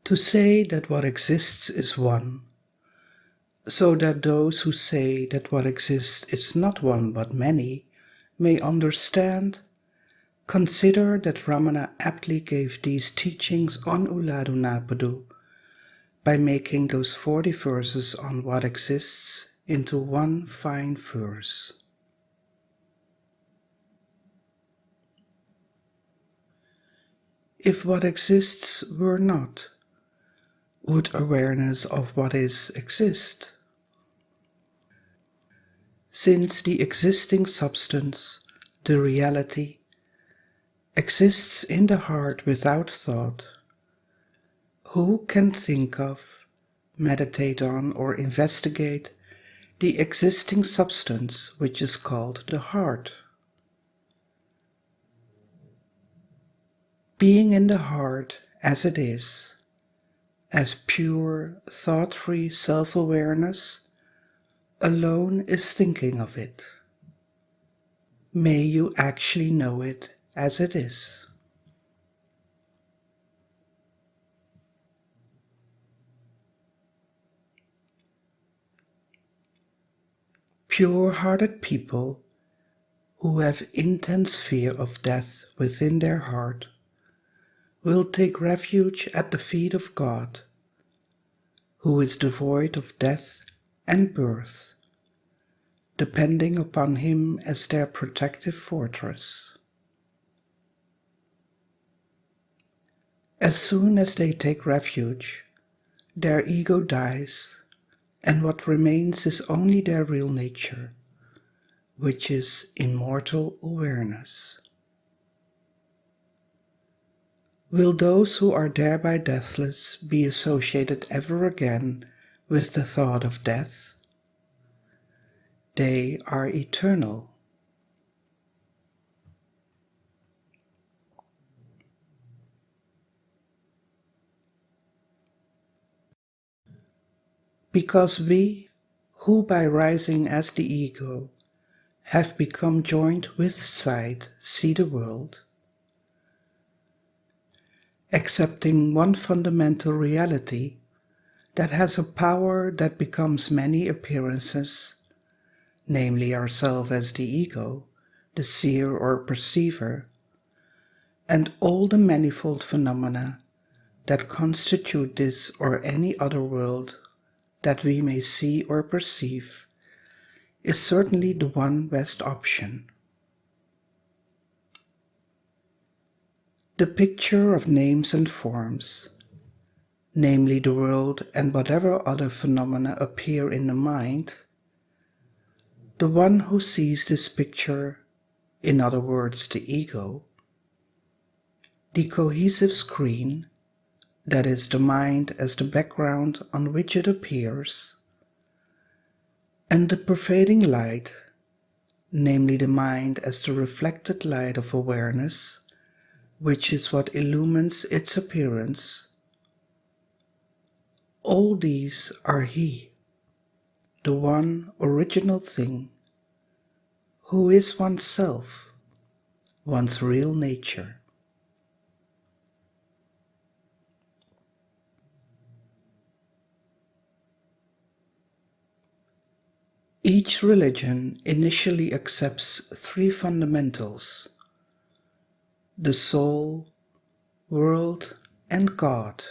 To say that what exists is one, so that those who say that what exists is not one but many may understand, consider that Ramana aptly gave these teachings on Uladu Napadu by making those 40 verses on what exists into one fine verse. If what exists were not, would awareness of what is exist? Since the existing substance, the reality, exists in the heart without thought, who can think of, meditate on, or investigate the existing substance which is called the heart? Being in the heart as it is, as pure, thought-free self-awareness, alone is thinking of it. May you actually know it as it is. Pure-hearted people who have intense fear of death within their heart will take refuge at the feet of God, who is devoid of death and birth, depending upon Him as their protective fortress. As soon as they take refuge, their ego dies, and what remains is only their real nature, which is immortal awareness. Will those who are thereby deathless be associated ever again with the thought of death? They are eternal. Because we, who by rising as the ego, have become joined with sight, see the world, accepting one fundamental reality that has a power that becomes many appearances, namely ourself as the ego, the seer or perceiver, and all the manifold phenomena that constitute this or any other world that we may see or perceive, is certainly the one best option. The picture of names and forms, namely the world and whatever other phenomena appear in the mind, the one who sees this picture, in other words the ego, the cohesive screen, that is the mind as the background on which it appears, and the pervading light, namely the mind as the reflected light of awareness, which is what illumines its appearance. All these are He, the one original thing, who is oneself, one's real nature. Each religion initially accepts 3 fundamentals: the soul, world, and God,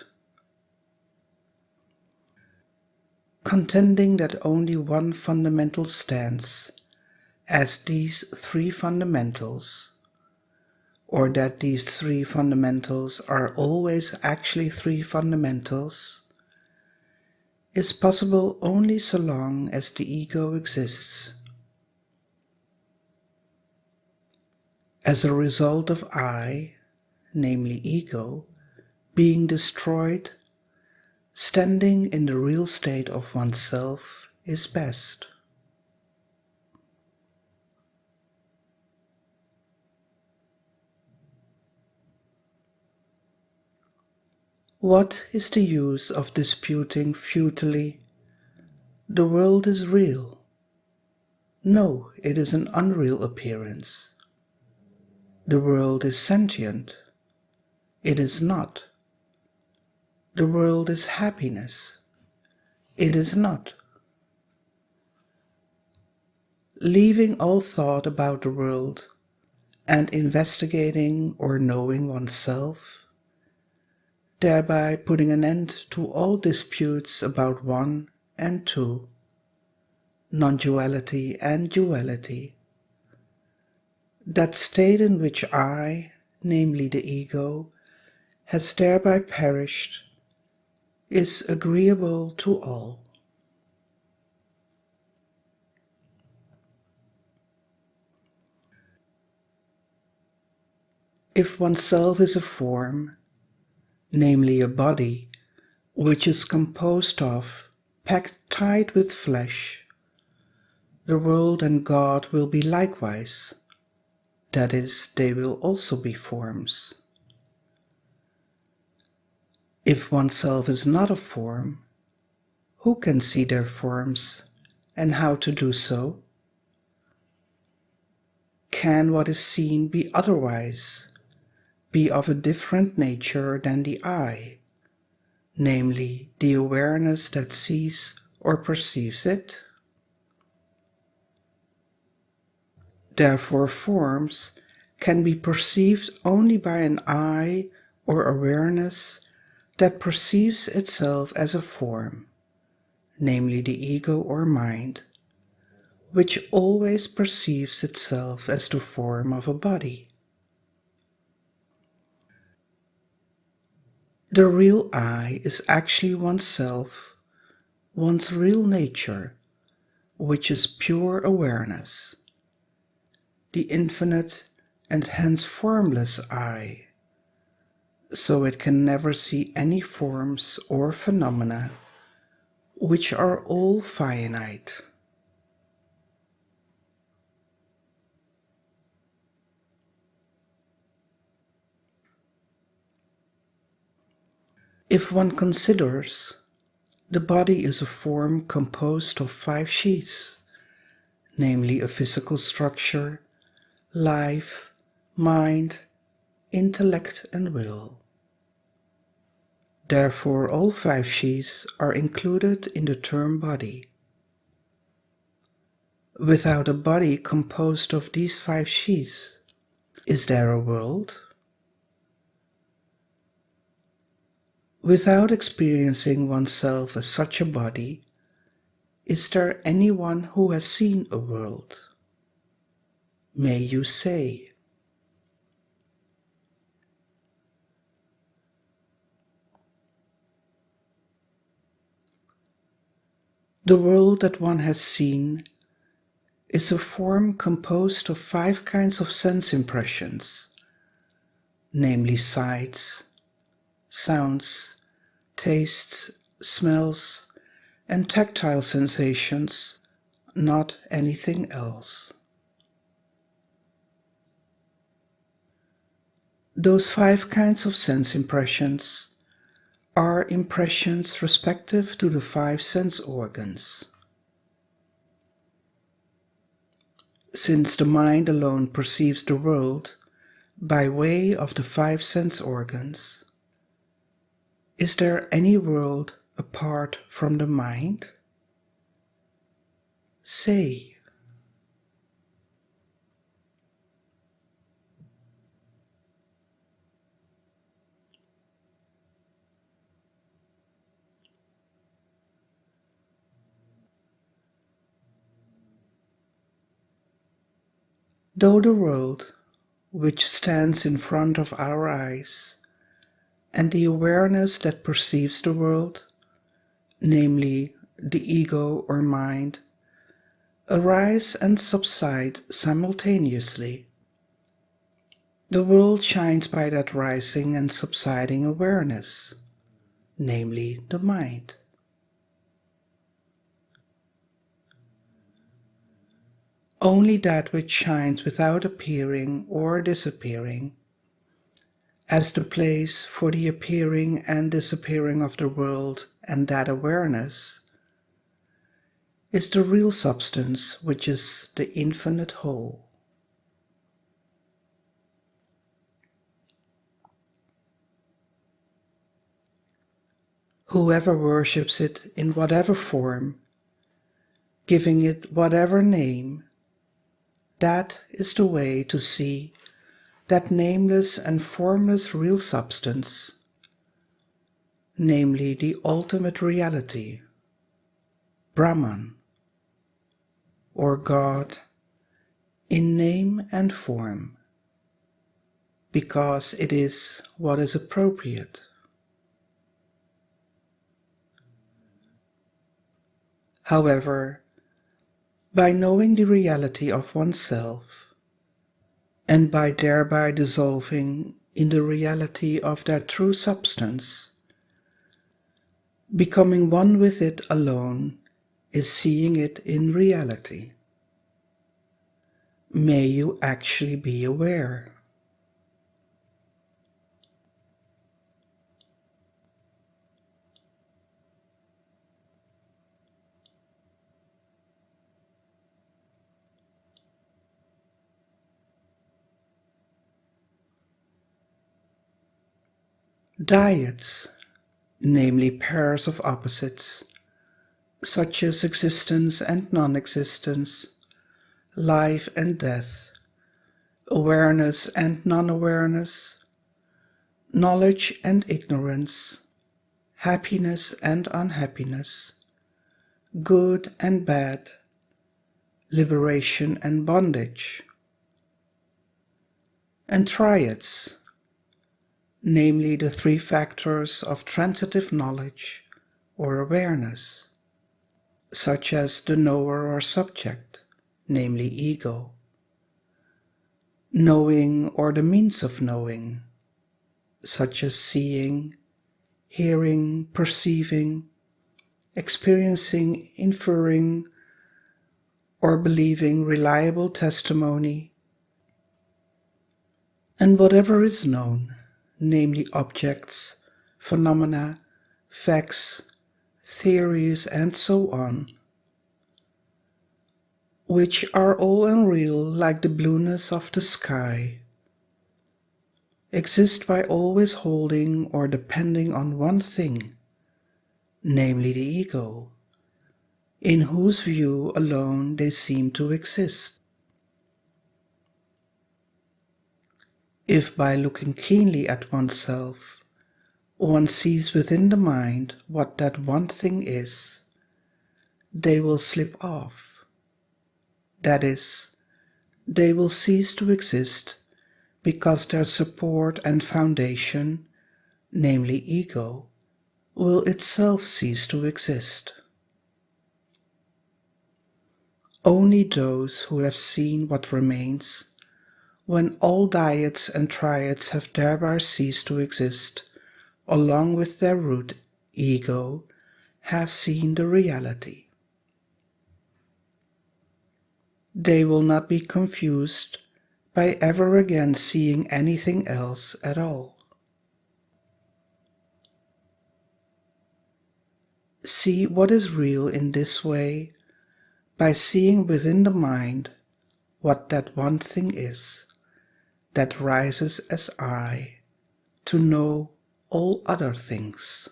contending that only one fundamental stands as these 3 fundamentals, or that these 3 fundamentals are always actually 3 fundamentals, is possible only so long as the ego exists. As a result of I, namely ego, being destroyed, standing in the real state of oneself is best. What is the use of disputing futilely, "The world is real"? No, it is an unreal appearance. The world is sentient. It is not. the world is happiness. It is not. Leaving all thought about the world and investigating or knowing oneself, thereby putting an end to all disputes about one and two, non-duality and duality, that state in which I, namely the ego, has thereby perished, is agreeable to all. If oneself is a form, namely a body, which is composed of, packed tight with flesh, the world and God will be likewise, that is, they will also be forms. If oneself is not a form, who can see their forms and how to do so? Can what is seen be otherwise, be of a different nature than the I, namely the awareness that sees or perceives it? Therefore, forms can be perceived only by an I or awareness that perceives itself as a form, namely the ego or mind, which always perceives itself as the form of a body. The real I is actually oneself, one's real nature, which is pure awareness, the infinite and hence formless I, so it can never see any forms or phenomena, which are all finite. If one considers, the body is a form composed of 5 sheets, namely a physical structure, life, mind, intellect, and will. Therefore, all 5 sheets are included in the term body. Without a body composed of these 5 sheets, is there a world? Without experiencing oneself as such a body, is there anyone who has seen a world? May you say. The world that one has seen is a form composed of 5 kinds of sense impressions, namely sights, sounds, tastes, smells, and tactile sensations, not anything else. Those 5 kinds of sense impressions are impressions respective to the 5 sense organs. Since the mind alone perceives the world by way of the 5 sense organs, is there any world apart from the mind? Say. Though the world, which stands in front of our eyes, and the awareness that perceives the world, namely the ego or mind, arise and subside simultaneously, the world shines by that rising and subsiding awareness, namely the mind. Only that which shines without appearing or disappearing, as the place for the appearing and disappearing of the world and that awareness, is the real substance, which is the infinite whole. Whoever worships it in whatever form, giving it whatever name, that is the way to see that nameless and formless real substance, namely the ultimate reality, Brahman, or God, in name and form, because it is what is appropriate. However, by knowing the reality of oneself, and by thereby dissolving in the reality of that true substance, becoming one with it alone is seeing it in reality. May you actually be aware. Dyads, namely pairs of opposites, such as existence and non-existence, life and death, awareness and non-awareness, knowledge and ignorance, happiness and unhappiness, good and bad, liberation and bondage, and triads, namely the three factors of transitive knowledge or awareness, such as the knower or subject, namely ego, knowing or the means of knowing, such as seeing, hearing, perceiving, experiencing, inferring, or believing reliable testimony, and whatever is known, namely objects, phenomena, facts, theories, and so on, which are all unreal like the blueness of the sky, exist by always holding or depending on one thing, namely the ego, in whose view alone they seem to exist. If by looking keenly at oneself, one sees within the mind what that one thing is, they will slip off. That is, they will cease to exist because their support and foundation, namely ego, will itself cease to exist. Only those who have seen what remains when all dyads and triads have thereby ceased to exist, along with their root, ego, have seen the reality. They will not be confused by ever again seeing anything else at all. See what is real in this way by seeing within the mind what that one thing is that rises as I to know all other things.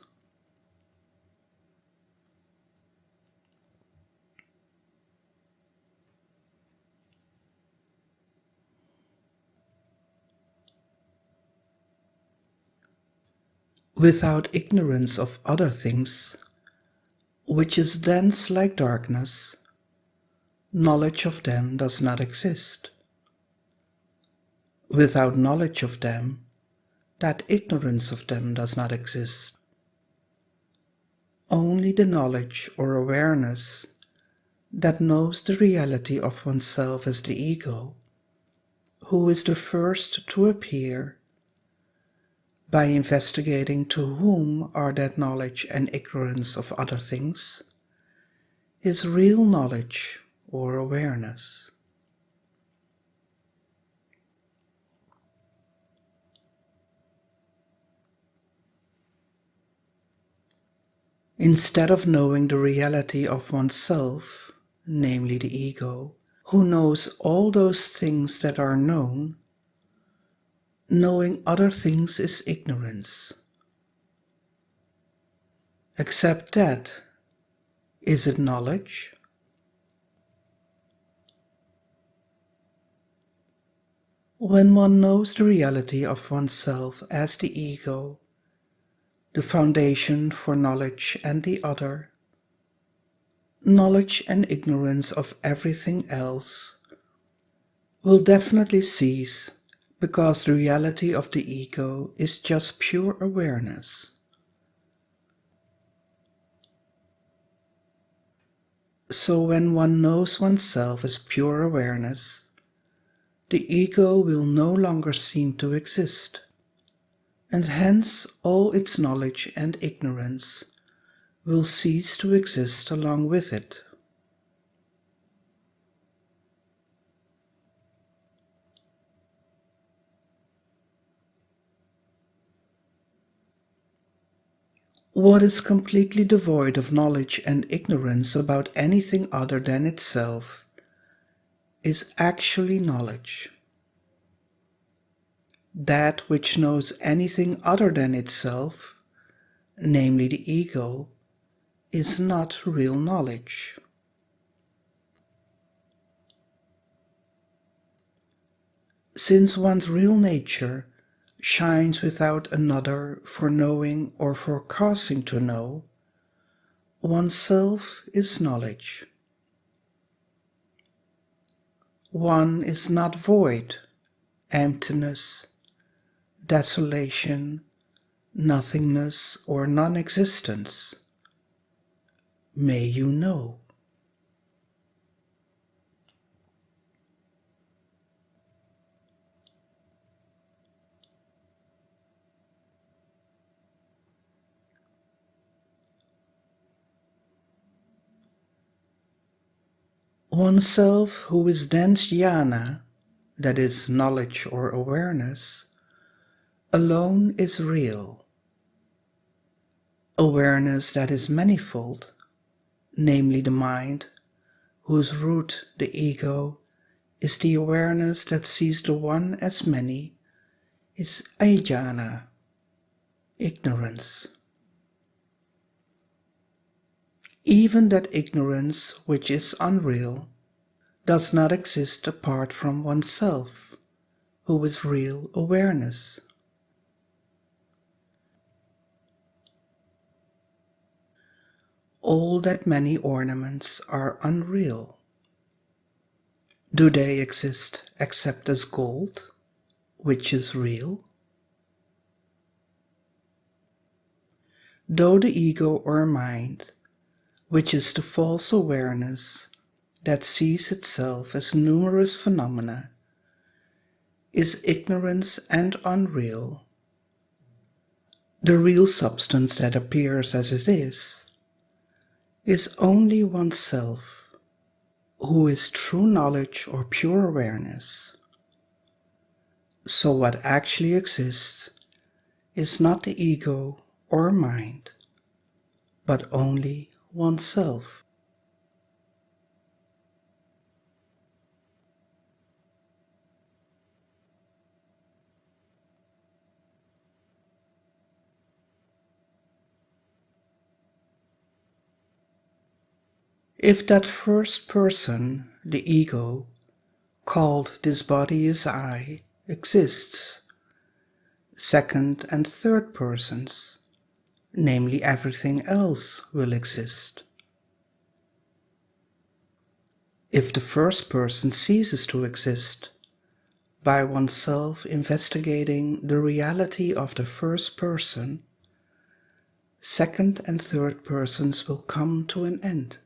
Without ignorance of other things, which is dense like darkness, knowledge of them does not exist. Without knowledge of them, that ignorance of them does not exist. Only the knowledge or awareness that knows the reality of oneself as the ego, who is the first to appear, by investigating to whom are that knowledge and ignorance of other things, is real knowledge or awareness. Instead of knowing the reality of oneself, namely the ego, who knows all those things that are known, knowing other things is ignorance. Except that, is it knowledge? When one knows the reality of oneself as the ego, the foundation for knowledge and the other, knowledge and ignorance of everything else will definitely cease, because the reality of the ego is just pure awareness. So when one knows oneself as pure awareness, the ego will no longer seem to exist, and hence all its knowledge and ignorance will cease to exist along with it. What is completely devoid of knowledge and ignorance about anything other than itself is actually knowledge. That which knows anything other than itself, namely the ego, is not real knowledge. Since one's real nature shines without another for knowing or for causing to know, oneself is knowledge. One is not void, emptiness, desolation, nothingness, or non-existence. May you know. Oneself who is dense jnana, that is knowledge or awareness, alone is real. Awareness that is manifold, namely the mind, whose root, the ego, is the awareness that sees the one as many, is ajnana, ignorance. Even that ignorance which is unreal does not exist apart from oneself, who is real awareness. All that many ornaments are unreal. Do they exist except as gold, which is real? Though the ego or mind, which is the false awareness that sees itself as numerous phenomena, is ignorance and unreal, the real substance that appears as it is only oneself, who is true knowledge or pure awareness. So what actually exists is not the ego or mind, but only oneself. If that first person, the ego, called this body is I, exists, second and third persons, namely everything else, will exist. If the first person ceases to exist, by oneself investigating the reality of the first person, second and third persons will come to an end.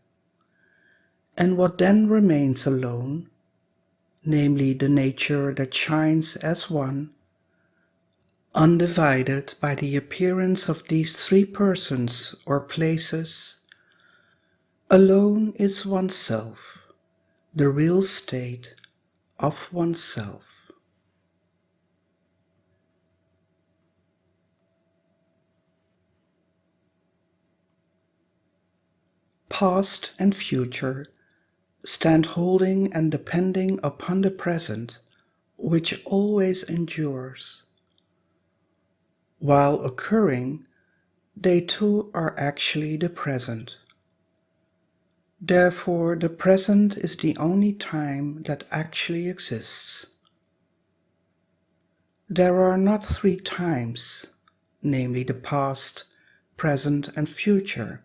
And what then remains alone, namely the nature that shines as one, undivided by the appearance of these three persons or places, alone is oneself, the real state of oneself. Past and future stand holding and depending upon the present, which always endures. While occurring, they too are actually the present. Therefore, the present is the only time that actually exists. There are not three times, namely the past, present, and future,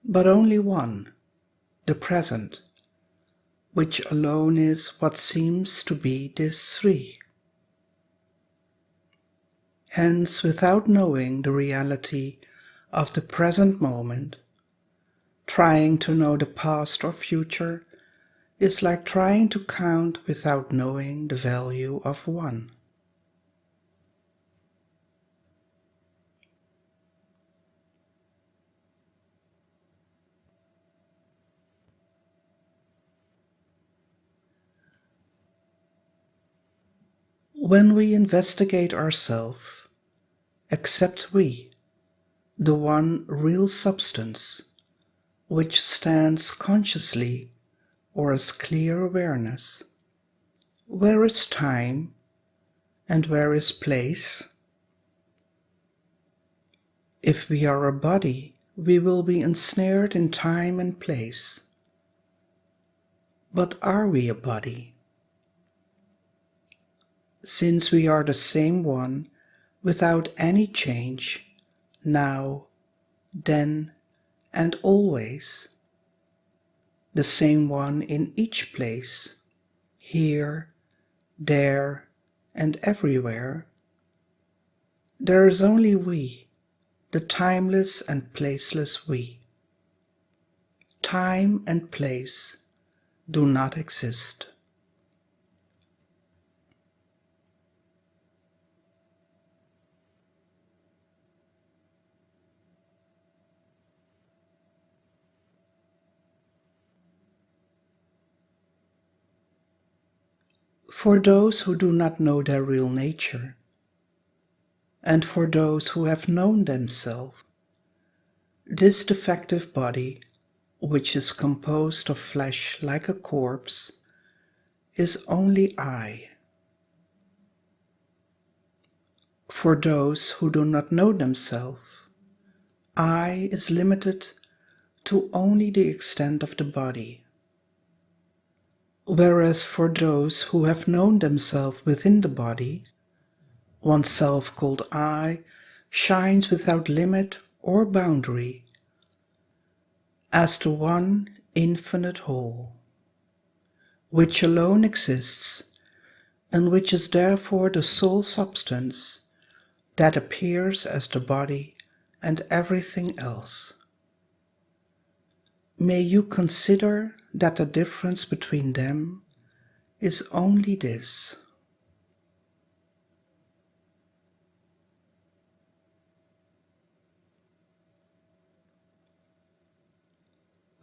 but only one, the present, which alone is what seems to be this three. Hence, without knowing the reality of the present moment, trying to know the past or future is like trying to count without knowing the value of one. When we investigate ourselves, except we, the one real substance, which stands consciously or as clear awareness, where is time and where is place? If we are a body, we will be ensnared in time and place. But are we a body? Since we are the same one without any change, now, then, and always, the same one in each place, here, there, and everywhere, there is only we, the timeless and placeless we. Time and place do not exist. For those who do not know their real nature, and for those who have known themselves, this defective body, which is composed of flesh like a corpse, is only I. For those who do not know themselves, I is limited to only the extent of the body. Whereas for those who have known themselves within the body, oneself called I shines without limit or boundary as the one infinite whole, which alone exists and which is therefore the sole substance that appears as the body and everything else. May you consider that the difference between them is only this.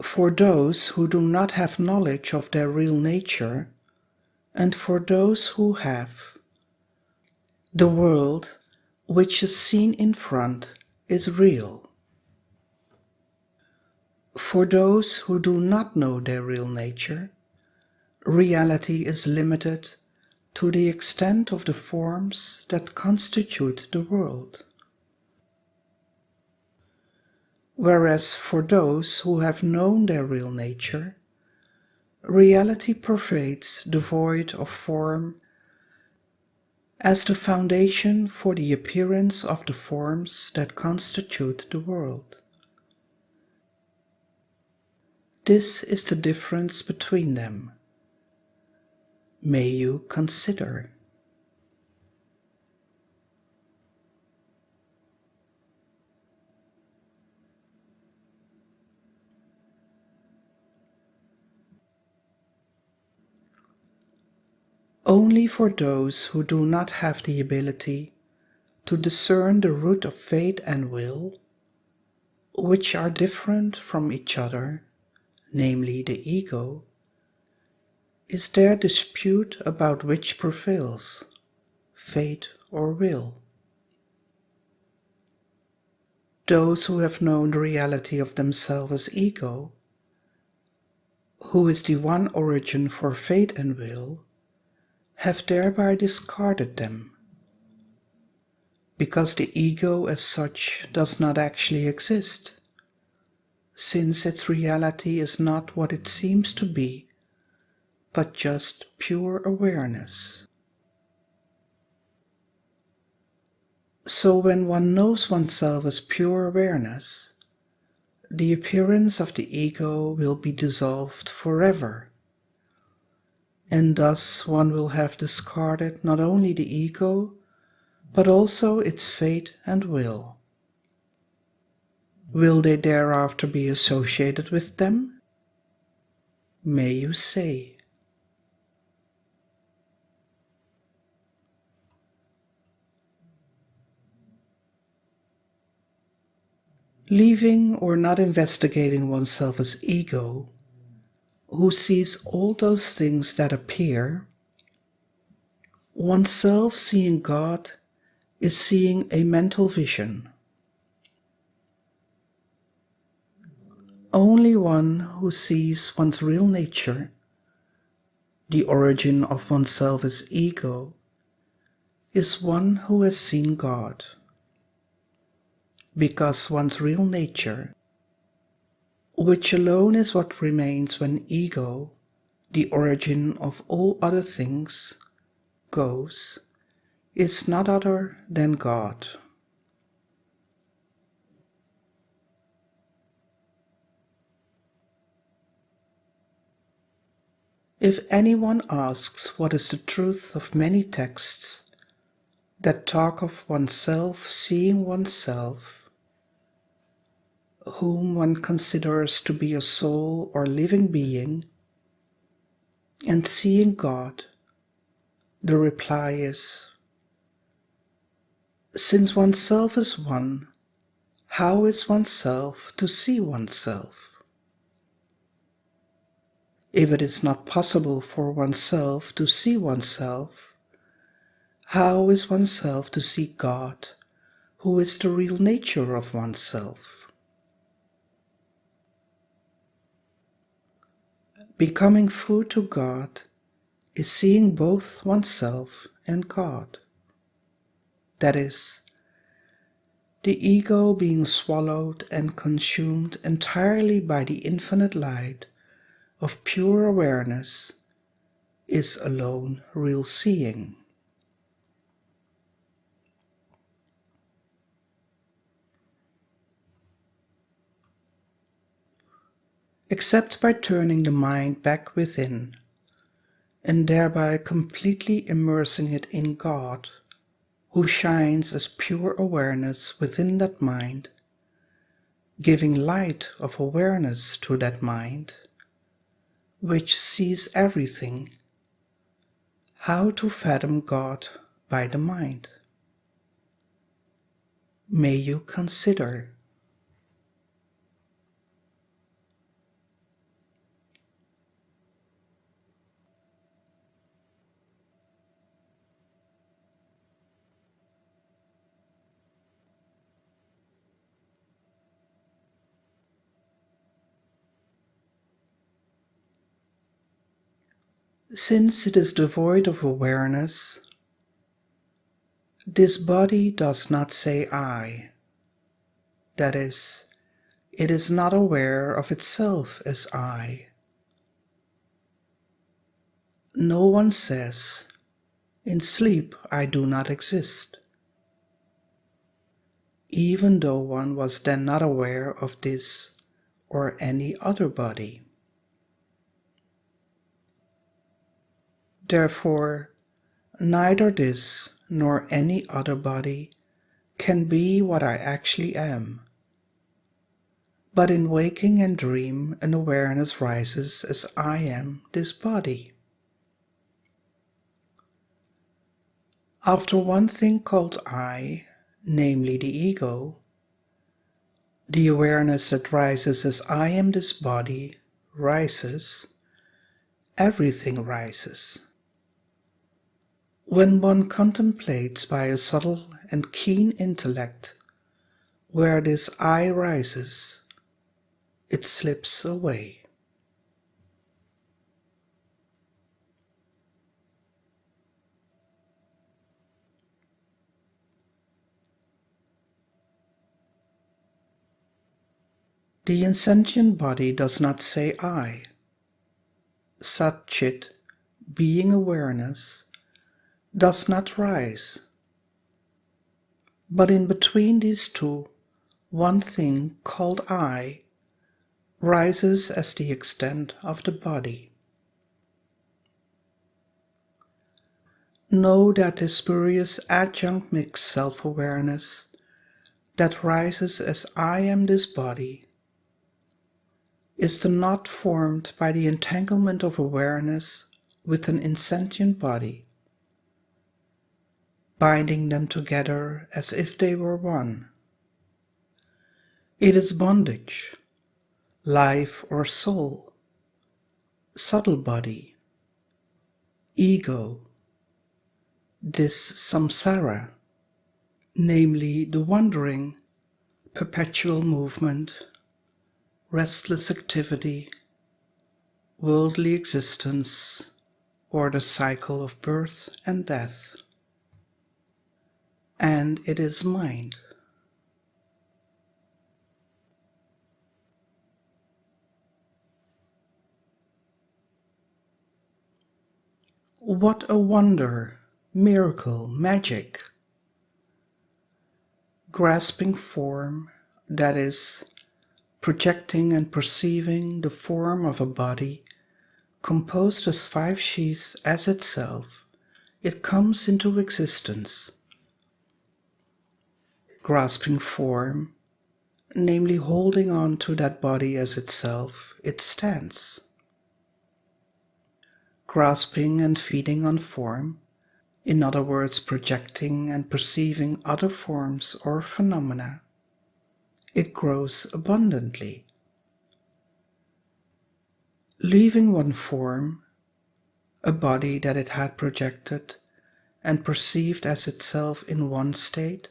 For those who do not have knowledge of their real nature, and for those who have, the world which is seen in front is real. For those who do not know their real nature, reality is limited to the extent of the forms that constitute the world. Whereas for those who have known their real nature, reality pervades the void of form as the foundation for the appearance of the forms that constitute the world. This is the difference between them. May you consider. Only for those who do not have the ability to discern the root of fate and will, which are different from each other, namely the ego, is there dispute about which prevails, fate or will. Those who have known the reality of themselves as ego, who is the one origin for fate and will, have thereby discarded them. because the ego as such does not actually exist, since its reality is not what it seems to be, but just pure awareness. So when one knows oneself as pure awareness, the appearance of the ego will be dissolved forever, and thus one will have discarded not only the ego, but also its fate and will. Will they thereafter be associated with them? May you say. Leaving or not investigating oneself as ego, who sees all those things that appear, oneself seeing God is seeing a mental vision. Only one who sees one's real nature, the origin of oneself as ego, is one who has seen God. Because one's real nature, which alone is what remains when ego, the origin of all other things, goes, is not other than God. If anyone asks what is the truth of many texts that talk of oneself seeing oneself, whom one considers to be a soul or living being, and seeing God, the reply is, since oneself is one, how is oneself to see oneself? If it is not possible for oneself to see oneself, how is oneself to see God, who is the real nature of oneself? Becoming food to God is seeing both oneself and God. That is, the ego being swallowed and consumed entirely by the infinite light of pure awareness is alone real seeing. Except by turning the mind back within and thereby completely immersing it in God, who shines as pure awareness within that mind, giving light of awareness to that mind, which sees everything. How to fathom God by the mind? May you consider. Since it is devoid of awareness, this body does not say I. That is, it is not aware of itself as I. No one says, in sleep I do not exist, even though one was then not aware of this or any other body. Therefore, neither this nor any other body can be what I actually am. But in waking and dream, an awareness rises as I am this body. After one thing called I, namely the ego, the awareness that rises as I am this body rises, everything rises. When one contemplates by a subtle and keen intellect where this I rises, it slips away. The insentient body does not say I. Sat Chit, being awareness, does not rise. But in between these two, one thing called I rises as the extent of the body. Know that this spurious adjunct mixed self-awareness that rises as I am this body is the knot formed by the entanglement of awareness with an insentient body, binding them together as if they were one. It is bondage, life or soul, subtle body, ego, this samsara, namely the wandering, perpetual movement, restless activity, worldly existence, or the cycle of birth and death. And it is mind. What a wonder, miracle, magic! Grasping form, that is, projecting and perceiving the form of a body composed as 5 sheaths as itself, it comes into existence. Grasping form, namely holding on to that body as itself, it stands. Grasping and feeding on form, in other words projecting and perceiving other forms or phenomena, it grows abundantly. Leaving one form, a body that it had projected and perceived as itself in one state,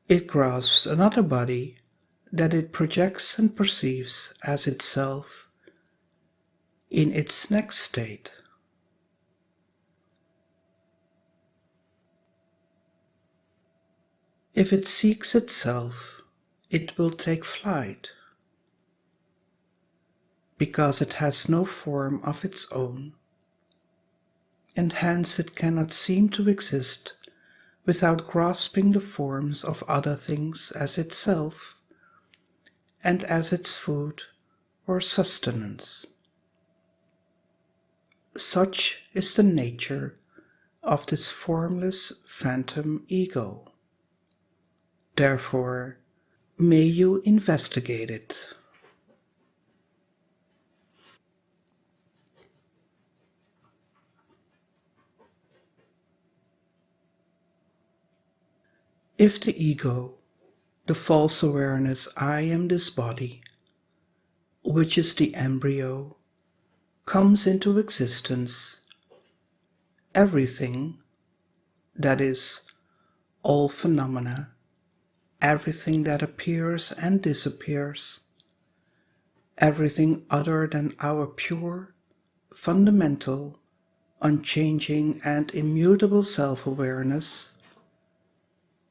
it grasps another body that it projects and perceives as itself in its next state. If it seeks itself, it will take flight, because it has no form of its own, and hence it cannot seem to exist without grasping the forms of other things as itself and as its food or sustenance. Such is the nature of this formless phantom ego. Therefore, may you investigate it. If the ego, the false awareness I am this body, which is the embryo, comes into existence, everything, that is, all phenomena, everything that appears and disappears, everything other than our pure, fundamental, unchanging and immutable self-awareness,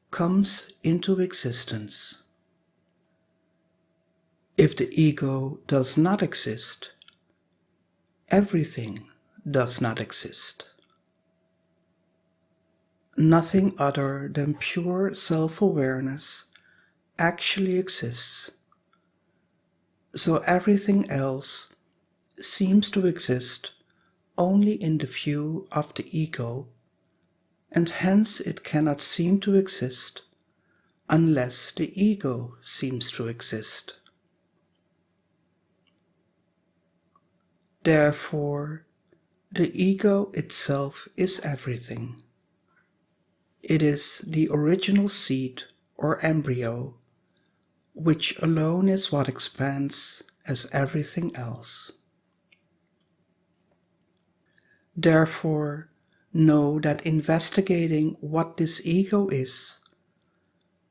comes into existence. If the ego does not exist, everything does not exist. Nothing other than pure self-awareness actually exists, so everything else seems to exist only in the view of the ego, and hence it cannot seem to exist unless the ego seems to exist. Therefore, the ego itself is everything. It is the original seed or embryo, which alone is what expands as everything else. Therefore, know that investigating what this ego is,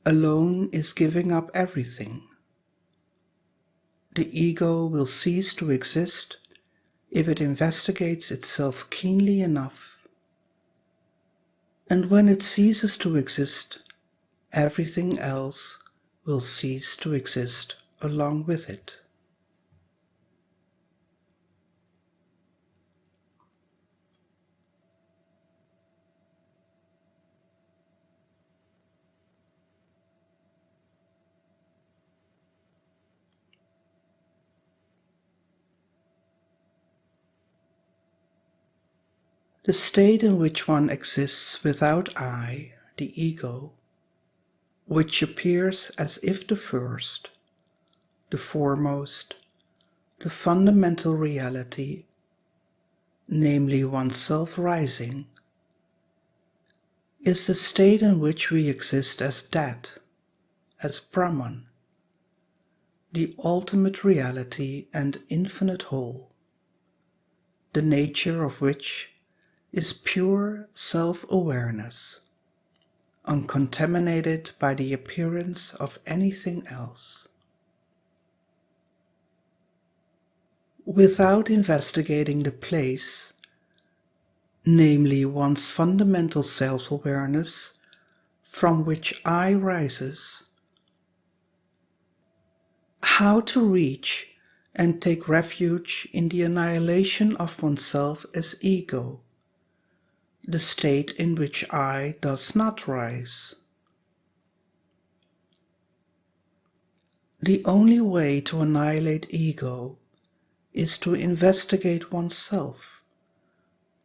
alone is giving up everything. The ego will cease to exist if it investigates itself keenly enough. And when it ceases to exist, everything else will cease to exist along with it. The state in which one exists without I, the ego, which appears as if the first, the foremost, the fundamental reality, namely oneself rising, is the state in which we exist as that, as Brahman, the ultimate reality and infinite whole, the nature of which is pure self-awareness, uncontaminated by the appearance of anything else. Without investigating the place, namely one's fundamental self-awareness from which I rises, how to reach and take refuge in the annihilation of oneself as ego, the state in which I does not rise. The only way to annihilate ego is to investigate oneself,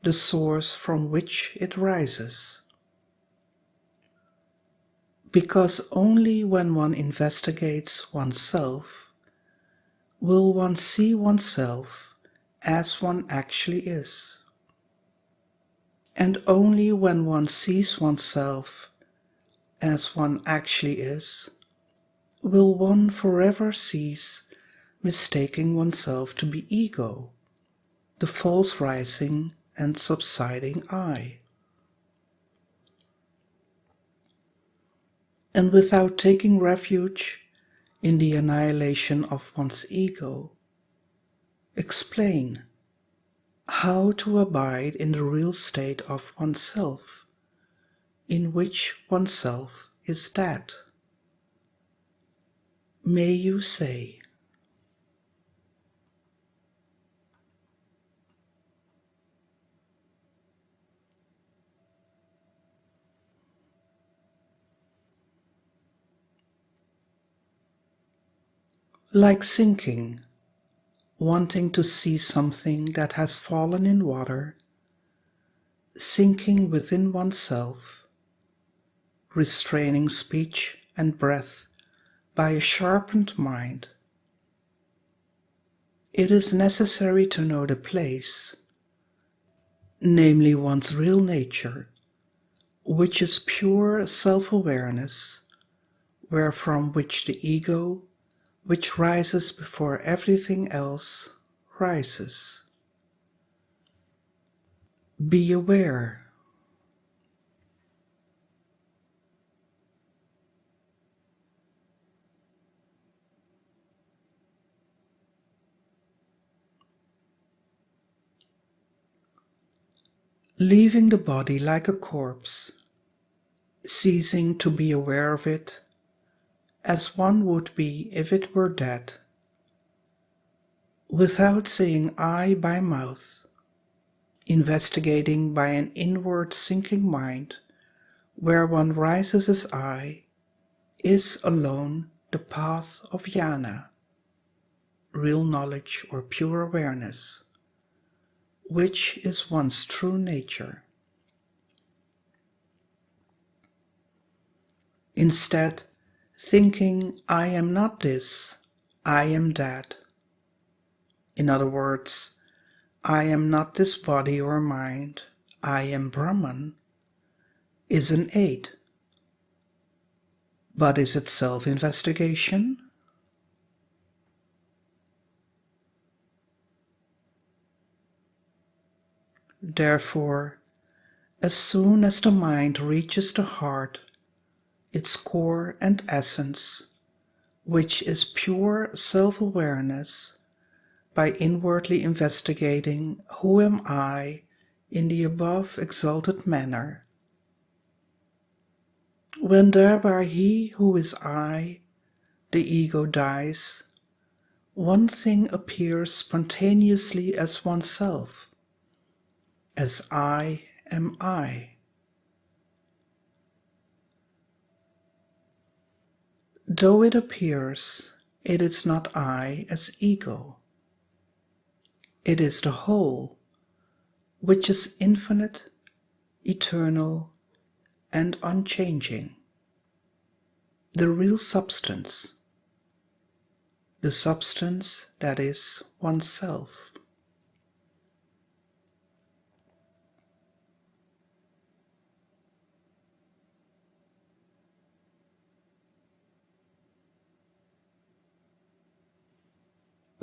the source from which it rises. Because only when one investigates oneself will one see oneself as one actually is. And only when one sees oneself as one actually is, will one forever cease mistaking oneself to be ego, the false rising and subsiding I. And without taking refuge in the annihilation of one's ego, explain how to abide in the real state of oneself, in which oneself is that. May you say, like sinking, wanting to see something that has fallen in water, sinking within oneself, restraining speech and breath by a sharpened mind. It is necessary to know the place, namely one's real nature, which is pure self-awareness, wherefrom which the ego, which rises before everything else, rises. Be aware. Leaving the body like a corpse, ceasing to be aware of it, as one would be if it were dead, without saying I by mouth, investigating by an inward sinking mind, where one rises as I, is alone the path of jnana, real knowledge or pure awareness, which is one's true nature. Instead, thinking I am not this, I am that. In other words, I am not this body or mind, I am Brahman, is an aid. But is it self-investigation? Therefore, as soon as the mind reaches the heart, its core and essence, which is pure self-awareness, by inwardly investigating who am I in the above exalted manner, when thereby he who is I the ego dies, one thing appears spontaneously as oneself, as I am I. Though it appears, it is not I as ego. It is the whole, which is infinite, eternal, and unchanging. The real substance, the substance that is oneself.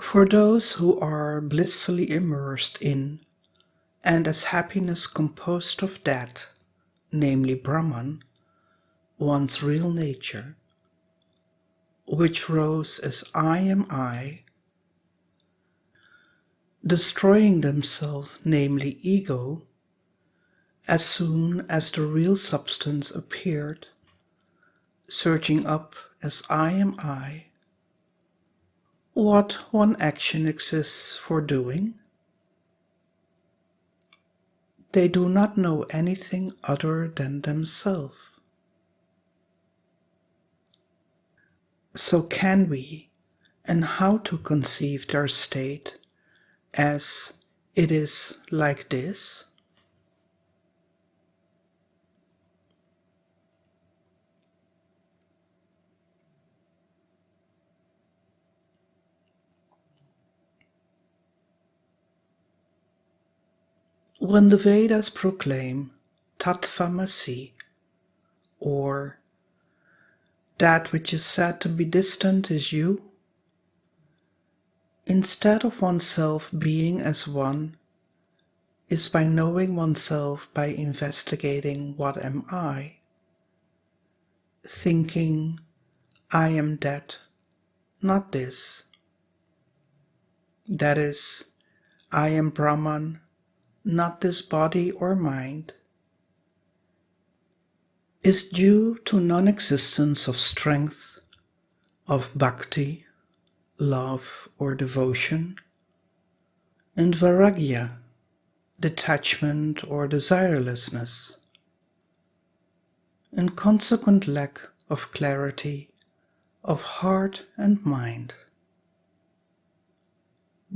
For those who are blissfully immersed in, and as happiness composed of that, namely Brahman, one's real nature, which rose as I am I, destroying themselves, namely ego, as soon as the real substance appeared, surging up as I am I, what one action exists for doing? They do not know anything other than themselves. So can we, and how to conceive their state as it is like this? When the Vedas proclaim Tattvamasi, or that which is said to be distant is you, instead of oneself being as one, is by knowing oneself by investigating what am I, thinking I am that, not this. That is, I am Brahman, not this body or mind, is due to non-existence of strength, of bhakti, love or devotion, and vairagya, detachment or desirelessness, and consequent lack of clarity of heart and mind.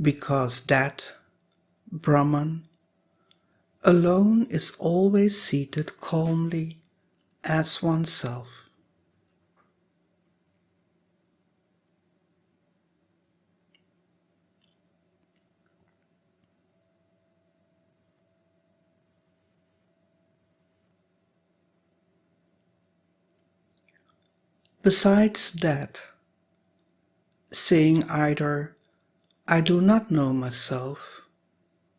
Because that, Brahman, alone is always seated calmly as oneself. Besides that, saying either I do not know myself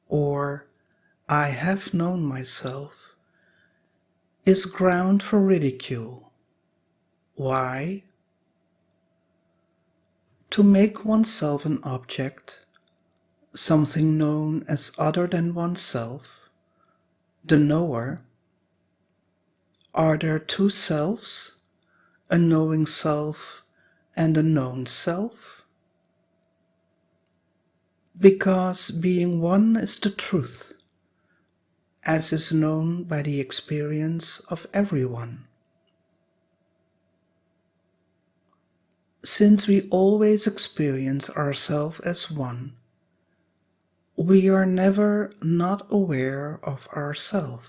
or I have known myself is ground for ridicule. Why? To make oneself an object, something known as other than oneself, the knower. Are there two selves, a knowing self and a known self? Because being one is the truth, as is known by the experience of everyone. Since we always experience ourselves as one, we are never not aware of ourselves.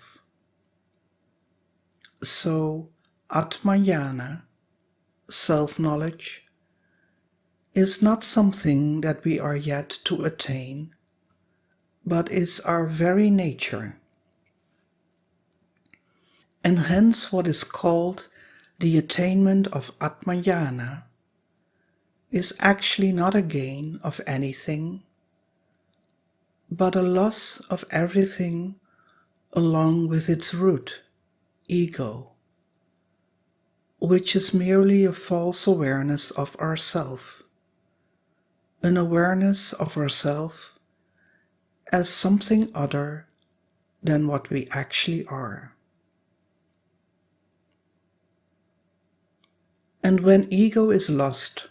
So, ātma-vicāra, self-knowledge, is not something that we are yet to attain, but is our very nature. And hence what is called the attainment of ātma-vicāra is actually not a gain of anything, but a loss of everything along with its root, ego, which is merely a false awareness of ourself, an awareness of ourself as something other than what we actually are. And when ego is lost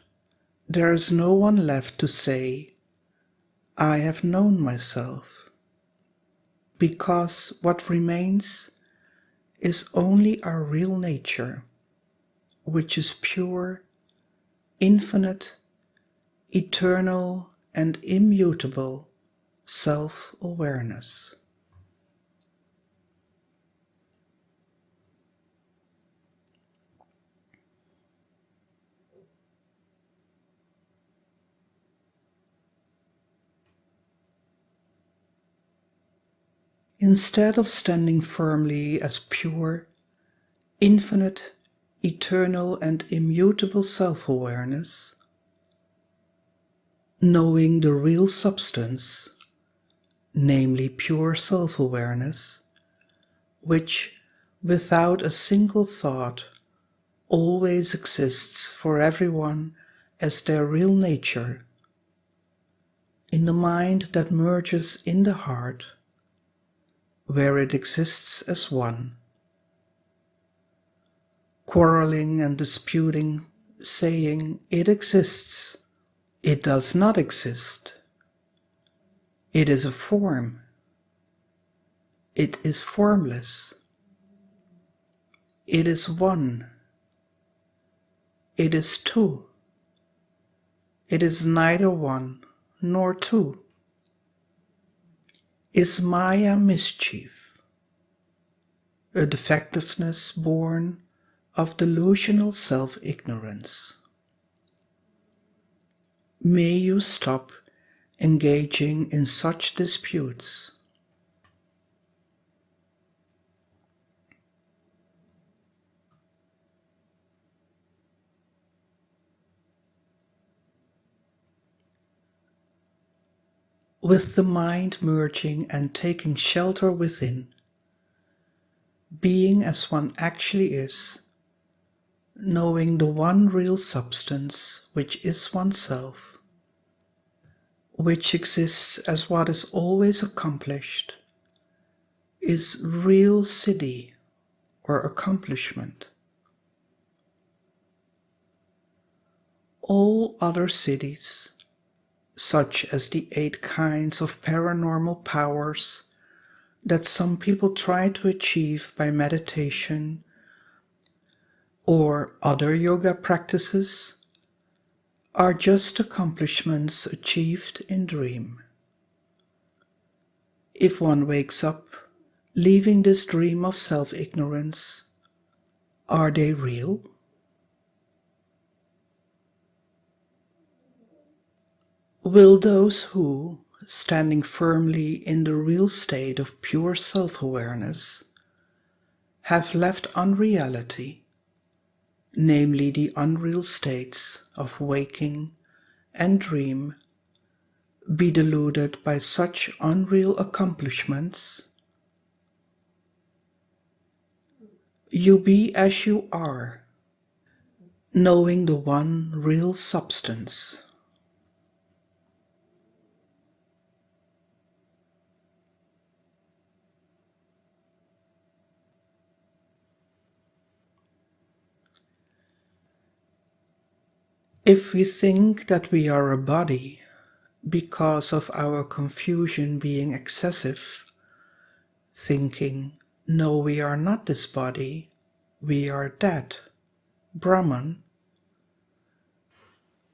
there is no one left to say, I have known myself, because what remains is only our real nature, which is pure, infinite, eternal, and immutable self-awareness. Instead of standing firmly as pure, infinite, eternal, and immutable self-awareness, knowing the real substance, namely pure self-awareness, which, without a single thought, always exists for everyone as their real nature, in the mind that merges in the heart, where it exists as one. Quarreling and disputing, saying it exists, it does not exist. It is a form. It is formless. It is one. It is two. It is neither one nor two. Is Maya mischief, a defectiveness born of delusional self-ignorance? May you stop engaging in such disputes. With the mind merging and taking shelter within, being as one actually is, knowing the one real substance which is oneself, which exists as what is always accomplished, is real siddhi or accomplishment. All other siddhis, such as the 8 kinds of paranormal powers that some people try to achieve by meditation or other yoga practices, are just accomplishments achieved in dream. If one wakes up, leaving this dream of self-ignorance, are they real? Will those who, standing firmly in the real state of pure self-awareness, have left unreality, namely the unreal states of waking and dream, be deluded by such unreal accomplishments? You be as you are, knowing the one real substance. If we think that we are a body because of our confusion being excessive, thinking, no, we are not this body, we are that, Brahman,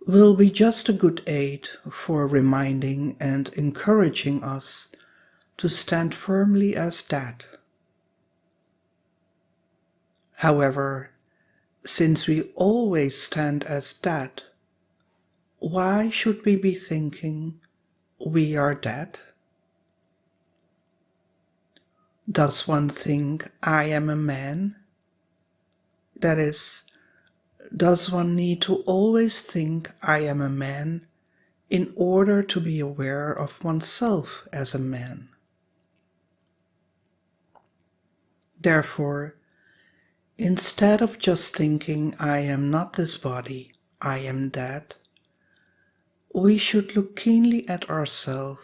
will be just a good aid for reminding and encouraging us to stand firmly as that. However, since we always stand as that, why should we be thinking we are that? Does one think I am a man? That is, does one need to always think I am a man in order to be aware of oneself as a man? Therefore, instead of just thinking I am not this body, I am that, we should look keenly at ourselves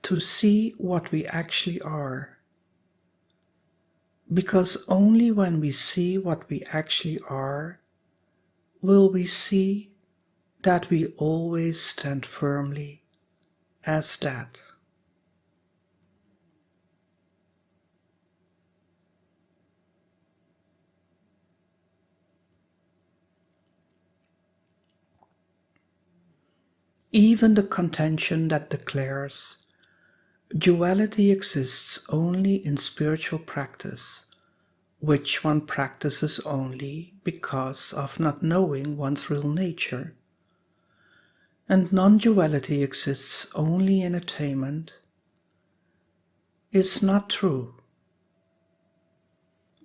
to see what we actually are. Because only when we see what we actually are, will we see that we always stand firmly as that. Even the contention that declares duality exists only in spiritual practice, which one practices only because of not knowing one's real nature, and non-duality exists only in attainment, is not true.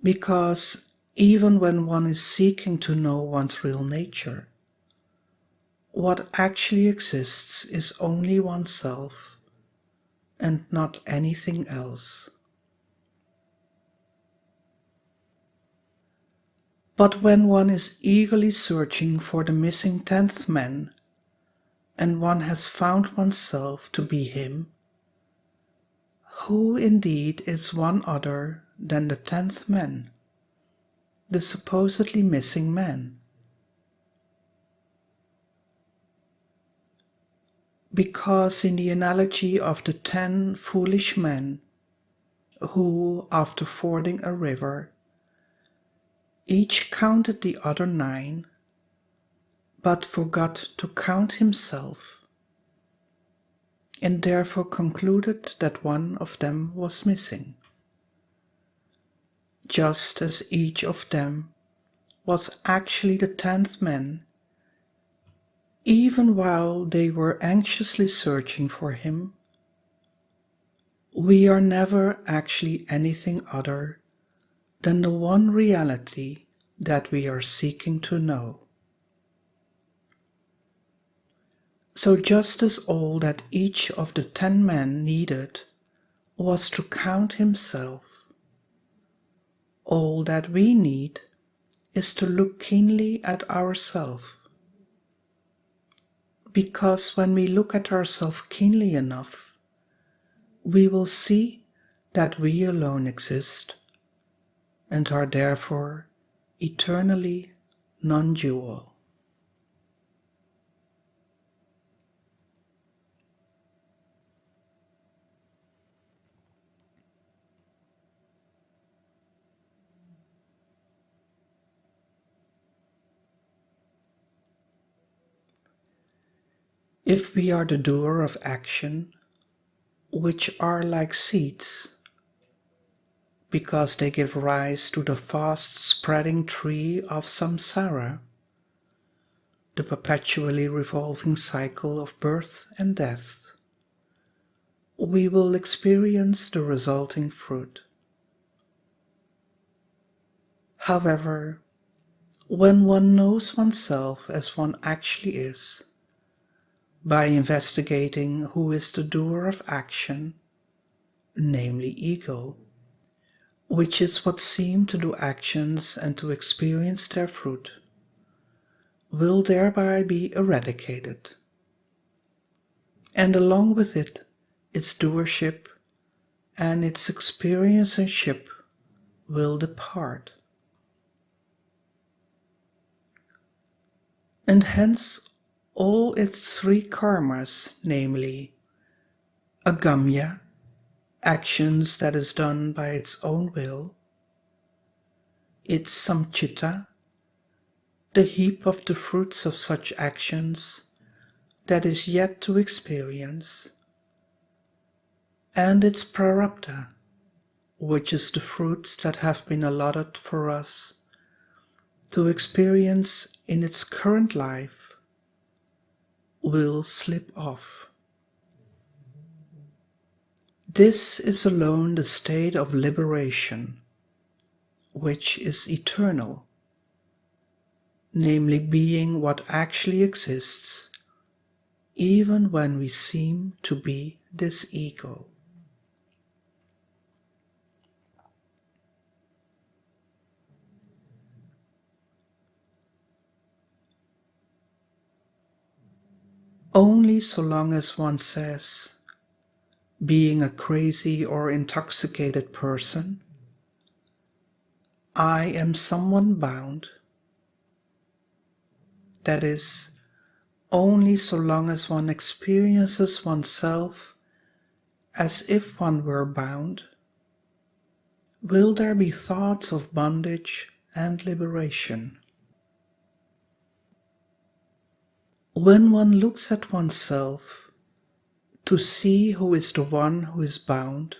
Because even when one is seeking to know one's real nature, what actually exists is only oneself and not anything else. But when one is eagerly searching for the missing 10th man, and one has found oneself to be him, who indeed is one other than the 10th man, the supposedly missing man? Because in the analogy of the 10 foolish men who, after fording a river, each counted the other 9, but forgot to count himself, and therefore concluded that one of them was missing, just as each of them was actually the 10th man, even while they were anxiously searching for him. We are never actually anything other than the one reality that we are seeking to know. So just as all that each of the 10 men needed was to count himself, all that we need is to look keenly at ourselves. Because when we look at ourselves keenly enough, we will see that we alone exist and are therefore eternally non-dual. If we are the doer of action, which are like seeds, because they give rise to the fast-spreading tree of samsara, the perpetually revolving cycle of birth and death, we will experience the resulting fruit. However, when one knows oneself as one actually is, by investigating who is the doer of action, namely ego, which is what seems to do actions and to experience their fruit, will thereby be eradicated, and along with it, its doership and its experiencership will depart. And hence all its 3 karmas, namely agamya, actions that is done by its own will, its samchitta, the heap of the fruits of such actions that is yet to experience, and its prarabdha, which is the fruits that have been allotted for us to experience in its current life, will slip off. This is alone the state of liberation, which is eternal, namely being what actually exists, even when we seem to be this ego. Only so long as one says, being a crazy or intoxicated person, I am someone bound, that is, only so long as one experiences oneself as if one were bound, will there be thoughts of bondage and liberation. When one looks at oneself to see who is the one who is bound,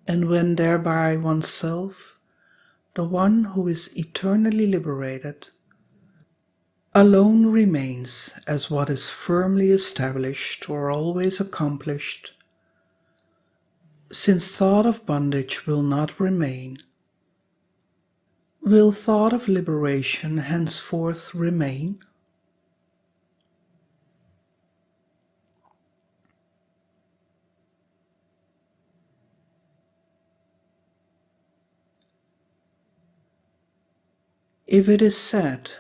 and when thereby oneself, the one who is eternally liberated, alone remains as what is firmly established or always accomplished, since thought of bondage will not remain, will thought of liberation henceforth remain? If it is said,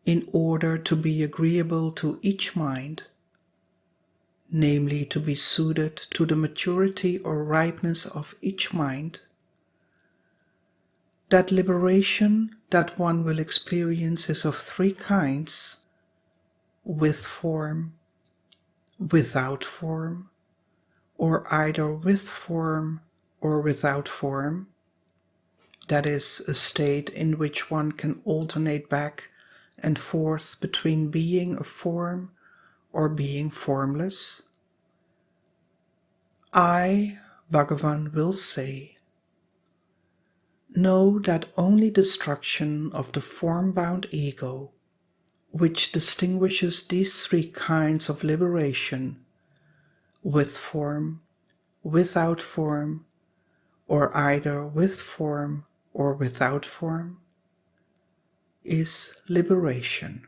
in order to be agreeable to each mind, namely to be suited to the maturity or ripeness of each mind, that liberation that one will experience is of three kinds: with form, without form, or either with form or without form. That is, a state in which one can alternate back and forth between being a form or being formless. I, Bhagavan, will say, know that only destruction of the form-bound ego, which distinguishes these three kinds of liberation, with form, without form, or either with form or without form, is liberation.